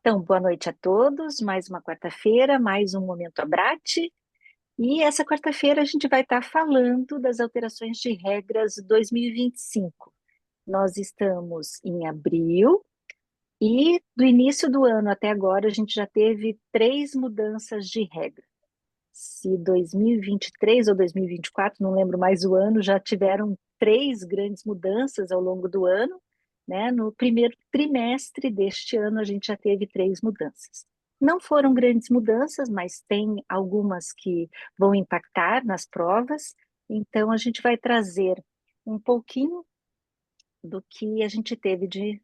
Então, boa noite a todos. Mais uma quarta-feira, mais um Momento Abrate. E essa quarta-feira a gente vai estar falando das alterações de regras 2025. Nós estamos em abril e do início do ano até agora a gente já teve 3 mudanças de regra. Se 2023 ou 2024, não lembro mais o ano, já tiveram 3 grandes mudanças ao longo do ano, né? No primeiro trimestre deste ano, a gente já teve 3 mudanças. Não foram grandes mudanças, mas tem algumas que vão impactar nas provas, então a gente vai trazer um pouquinho do que a gente teve de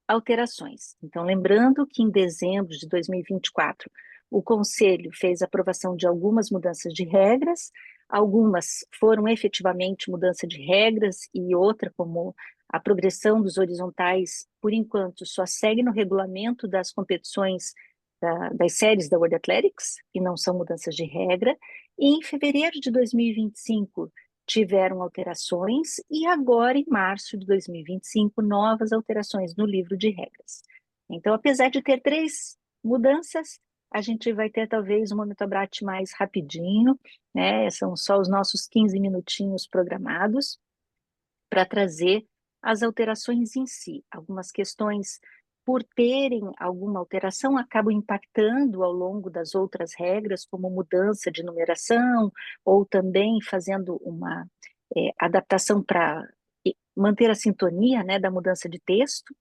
alterações. Então, lembrando que em dezembro de 2024, o Conselho fez aprovação de algumas mudanças de regras, algumas foram efetivamente mudança de regras e outra, como a progressão dos horizontais, por enquanto, só segue no regulamento das competições das séries da World Athletics, e não são mudanças de regra. E em fevereiro de 2025, tiveram alterações, e agora, em março de 2025, novas alterações no livro de regras. Então, apesar de ter 3 mudanças, a gente vai ter talvez um Momento Abrate mais rapidinho, né? São só os nossos 15 minutinhos programados para trazer as alterações em si. Algumas questões, por terem alguma alteração, acabam impactando ao longo das outras regras, como mudança de numeração, ou também fazendo uma adaptação para manter a sintonia, né, da mudança de texto.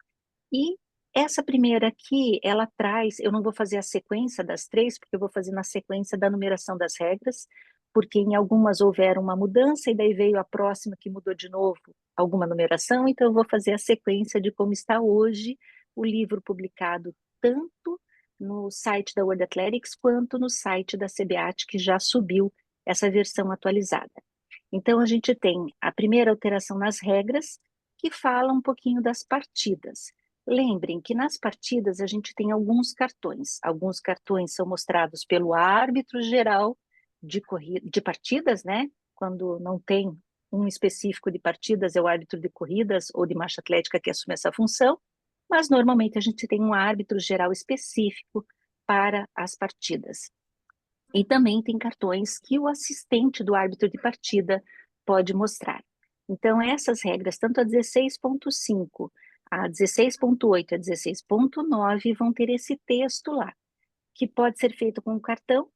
E essa primeira aqui, ela traz, eu não vou fazer a sequência das 3, porque eu vou fazer na sequência da numeração das regras, porque em algumas houveram uma mudança e daí veio a próxima que mudou de novo alguma numeração, então eu vou fazer a sequência de como está hoje o livro publicado tanto no site da World Athletics quanto no site da CBAT, que já subiu essa versão atualizada. Então a gente tem a primeira alteração nas regras, que fala um pouquinho das partidas. Lembrem que nas partidas a gente tem alguns cartões. Alguns cartões são mostrados pelo árbitro geral de partidas, né? Quando não tem um específico de partidas, é o árbitro de corridas ou de marcha atlética que assume essa função, mas normalmente a gente tem um árbitro geral específico para as partidas. E também tem cartões que o assistente do árbitro de partida pode mostrar. Então, essas regras, tanto a 16.5, a 16.8 e a 16.9, vão ter esse texto lá, que pode ser feito com o cartão,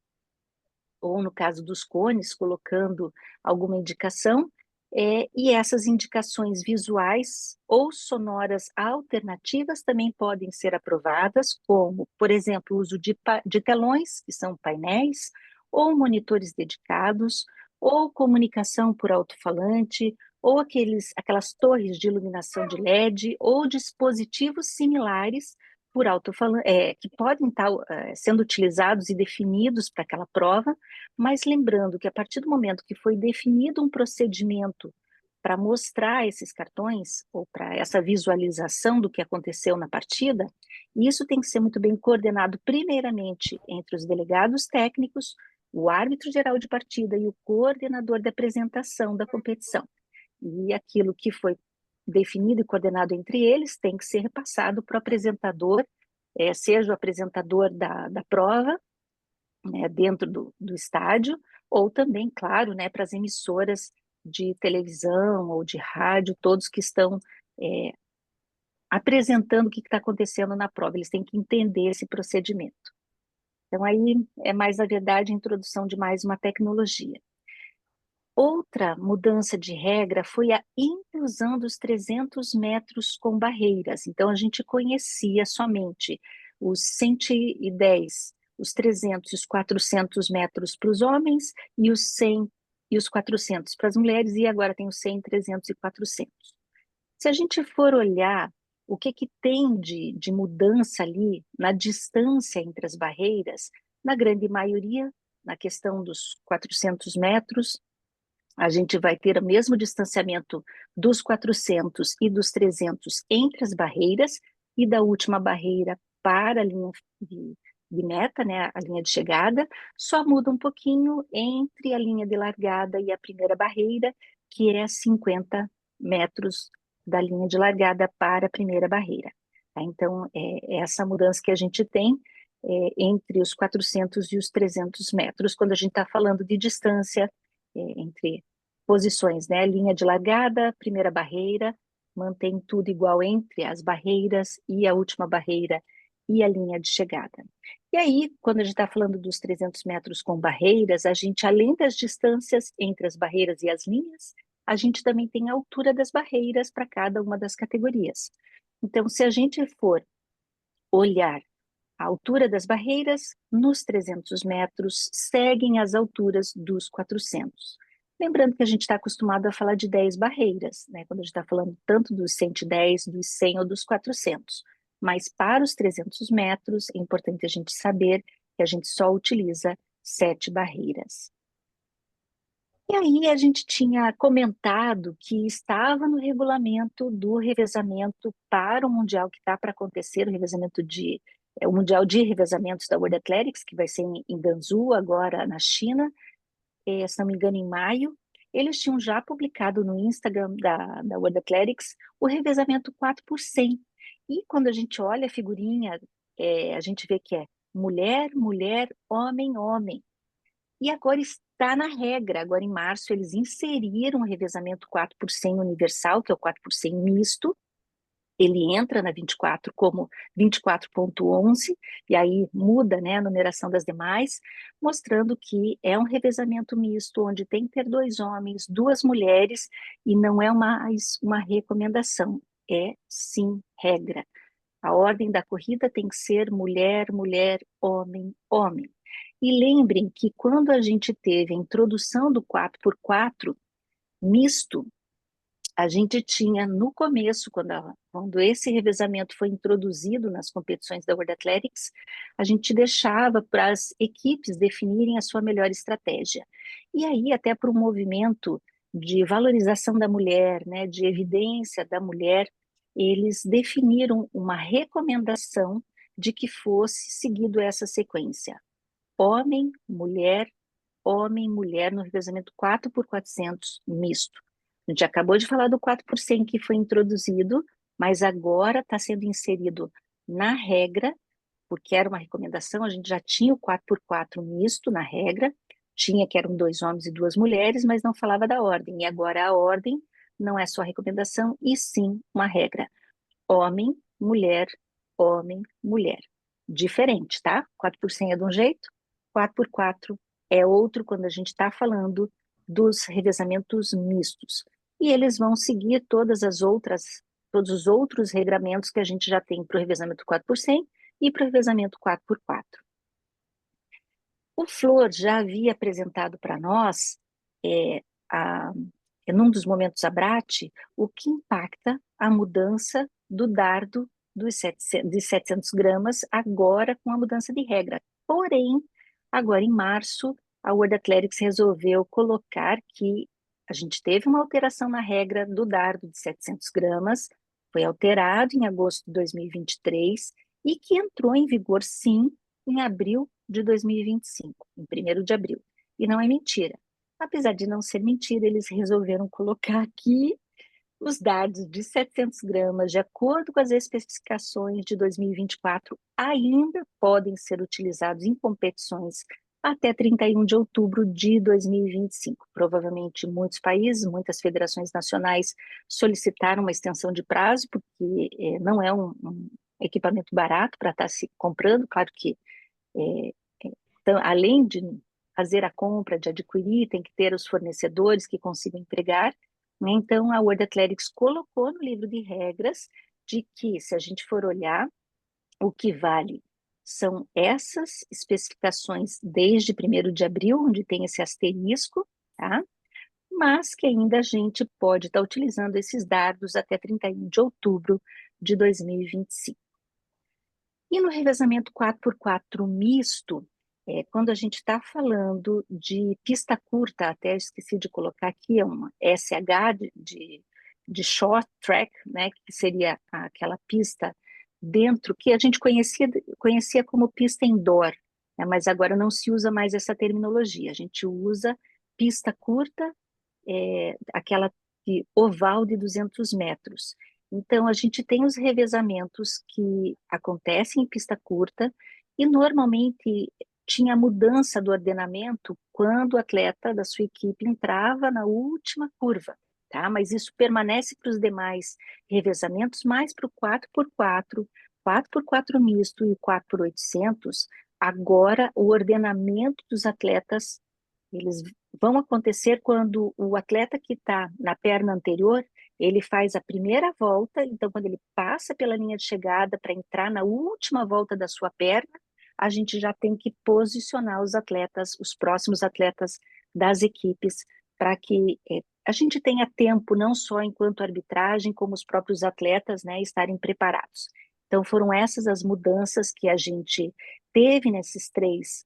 ou no caso dos cones, colocando alguma indicação, e essas indicações visuais ou sonoras alternativas também podem ser aprovadas, como, por exemplo, o uso de telões, que são painéis, ou monitores dedicados, ou comunicação por alto-falante, ou aquelas torres de iluminação de LED, ou dispositivos similares por alto-falante, que podem estar sendo utilizados e definidos para aquela prova, mas lembrando que a partir do momento que foi definido um procedimento para mostrar esses cartões, ou para essa visualização do que aconteceu na partida, isso tem que ser muito bem coordenado, primeiramente, entre os delegados técnicos, o árbitro geral de partida e o coordenador da apresentação da competição. E aquilo que foi definido e coordenado entre eles tem que ser repassado para o apresentador, seja o apresentador da prova, né, dentro do estádio, ou também, claro, né, para as emissoras de televisão ou de rádio, todos que estão é, apresentando o que está acontecendo na prova, eles têm que entender esse procedimento. Então, aí é mais, na verdade, a introdução de mais uma tecnologia. Outra mudança de regra foi a inclusão dos 300 metros com barreiras. Então, a gente conhecia somente os 110, os 300 e os 400 metros para os homens, e os 100 e os 400 para as mulheres, e agora tem os 100, 300 e 400. Se a gente for olhar o que tem de mudança ali na distância entre as barreiras, na grande maioria, na questão dos 400 metros, a gente vai ter o mesmo distanciamento dos 400 e dos 300 entre as barreiras, e da última barreira para a linha de meta, né, a linha de chegada, só muda um pouquinho entre a linha de largada e a primeira barreira, que é 50 metros da linha de largada para a primeira barreira. tá? Então, é essa mudança que a gente tem entre os 400 e os 300 metros, quando a gente está falando de distância entre posições, né? Linha de largada, primeira barreira, mantém tudo igual entre as barreiras e a última barreira e a linha de chegada. E aí, quando a gente está falando dos 300 metros com barreiras, a gente, além das distâncias entre as barreiras e as linhas, a gente também tem a altura das barreiras para cada uma das categorias. Então, se a gente for olhar a altura das barreiras, nos 300 metros, seguem as alturas dos 400. Lembrando que a gente está acostumado a falar de 10 barreiras, né? Quando a gente está falando tanto dos 110, dos 100 ou dos 400. Mas para os 300 metros, é importante a gente saber que a gente só utiliza 7 barreiras. E aí a gente tinha comentado que estava no regulamento do revezamento para o Mundial que está para acontecer, o Mundial de Revezamentos da World Athletics, que vai ser em Guangzhou, agora na China, se não me engano, em maio. Eles tinham já publicado no Instagram da World Athletics o revezamento 4 por 100. E quando a gente olha a figurinha, a gente vê que é mulher, mulher, homem, homem. E agora está na regra. Agora, em março, eles inseriram o revezamento 4 por 100 universal, que é o 4 por 100 misto. Ele entra na 24 como 24,11, e aí muda, né, a numeração das demais, mostrando que é um revezamento misto, onde tem que ter 2 homens, 2 mulheres, e não é mais uma recomendação, é sim regra. A ordem da corrida tem que ser mulher, mulher, homem, homem. E lembrem que quando a gente teve a introdução do 4x4 misto, a gente tinha no começo, quando esse revezamento foi introduzido nas competições da World Athletics, a gente deixava para as equipes definirem a sua melhor estratégia. E aí, até para o movimento de valorização da mulher, né, de evidência da mulher, eles definiram uma recomendação de que fosse seguido essa sequência: homem, mulher no revezamento 4x400 misto. A gente acabou de falar do 4 por 100 que foi introduzido, mas agora está sendo inserido na regra, porque era uma recomendação, a gente já tinha o 4x4 misto na regra, tinha que eram 2 homens e 2 mulheres, mas não falava da ordem. E agora a ordem não é só recomendação, e sim uma regra. Homem, mulher, homem, mulher. Diferente, tá? 4 por 100 é de um jeito, 4 por 4 é outro quando a gente está falando dos revezamentos mistos. E eles vão seguir todos os outros regramentos que a gente já tem para o revezamento 4 por 100 e para o revezamento 4 por 4. O Flor já havia apresentado para nós, é, a, num dos momentos Abrat, o que impacta a mudança do dardo de 700 gramas, agora com a mudança de regra. Porém, agora em março, a World Athletics resolveu colocar que a gente teve uma alteração na regra do dardo de 700 gramas, foi alterado em agosto de 2023 e que entrou em vigor, sim, em abril de 2025, em 1º de abril. E não é mentira. Apesar de não ser mentira, eles resolveram colocar aqui os dados de 700 gramas, de acordo com as especificações de 2024, ainda podem ser utilizados em competições até 31 de outubro de 2025. Provavelmente muitos países, muitas federações nacionais solicitaram uma extensão de prazo, porque não é um equipamento barato para estar se comprando. Claro que então, além de fazer a compra, de adquirir, tem que ter os fornecedores que consigam entregar, né? Então, a World Athletics colocou no livro de regras de que, se a gente for olhar, o que vale são essas especificações desde 1º de abril, onde tem esse asterisco, tá? Mas que ainda a gente pode estar utilizando esses dados até 31 de outubro de 2025. E no revezamento 4x4 misto, quando a gente está falando de pista curta, até esqueci de colocar aqui, é uma SH de short track, né, que seria aquela pista dentro, que a gente conhecia como pista indoor, né, mas agora não se usa mais essa terminologia, a gente usa pista curta, aquela oval de 200 metros. Então, a gente tem os revezamentos que acontecem em pista curta e normalmente tinha mudança do ordenamento quando o atleta da sua equipe entrava na última curva, tá? Mas isso permanece para os demais revezamentos, mais para o 4x4, 4x4 misto e 4x800. Agora, o ordenamento dos atletas, eles vão acontecer quando o atleta que está na perna anterior, ele faz a primeira volta, então quando ele passa pela linha de chegada para entrar na última volta da sua perna, a gente já tem que posicionar os atletas, os próximos atletas das equipes, para que a gente tenha tempo, não só enquanto arbitragem, como os próprios atletas, né, estarem preparados. Então foram essas as mudanças que a gente teve nesses três.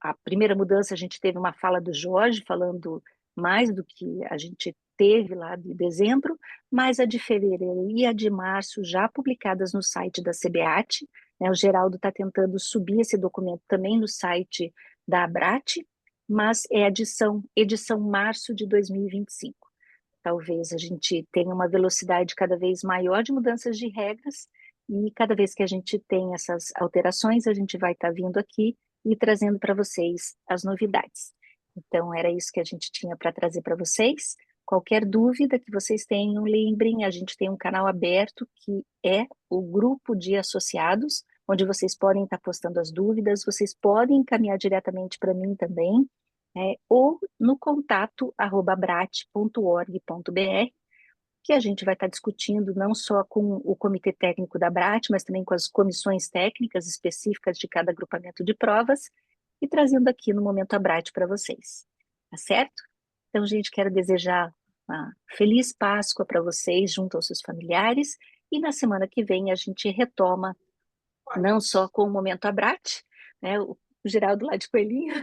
A primeira mudança, a gente teve uma fala do Jorge falando mais do que a gente teve lá de dezembro, mas a de fevereiro e a de março já publicadas no site da CBAT, né, o Geraldo está tentando subir esse documento também no site da Abrat, mas é edição março de 2025. Talvez a gente tenha uma velocidade cada vez maior de mudanças de regras, e cada vez que a gente tem essas alterações, a gente vai estar vindo aqui e trazendo para vocês as novidades. Então, era isso que a gente tinha para trazer para vocês. Qualquer dúvida que vocês tenham, lembrem, a gente tem um canal aberto que é o grupo de associados, onde vocês podem estar postando as dúvidas, vocês podem encaminhar diretamente para mim também, ou no contato@abrat.org.br, que a gente vai estar discutindo não só com o comitê técnico da Abrat, mas também com as comissões técnicas específicas de cada agrupamento de provas e trazendo aqui no Momento Abrat para vocês, tá certo? Então, gente, quero desejar uma feliz Páscoa para vocês, junto aos seus familiares, e na semana que vem a gente retoma não só com o Momento Abrat, né, o Geraldo lá de Coelhinho,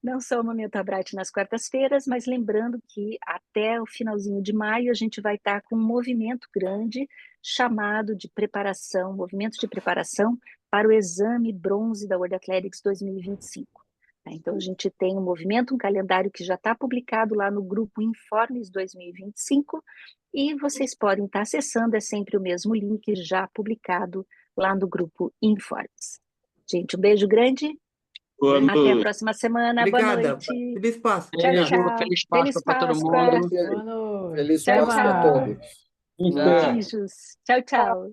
não só o Momento Abrat nas quartas-feiras, mas lembrando que até o finalzinho de maio a gente vai estar com um movimento grande chamado de preparação, movimento de preparação para o exame bronze da World Athletics 2025. Então a gente tem um movimento, um calendário que já está publicado lá no grupo Informes 2025 e vocês podem estar acessando, é sempre o mesmo link já publicado lá no grupo Informes. Gente, um beijo grande. Boa Até a noite. próxima semana. Boa Obrigada. noite. Feliz Páscoa. Tchau, Beijo, tchau. feliz Feliz Páscoa para todo Páscoa. mundo. Boa noite. Feliz Tchau, Páscoa a tchau. todos. Até. Beijos. Tchau, tchau.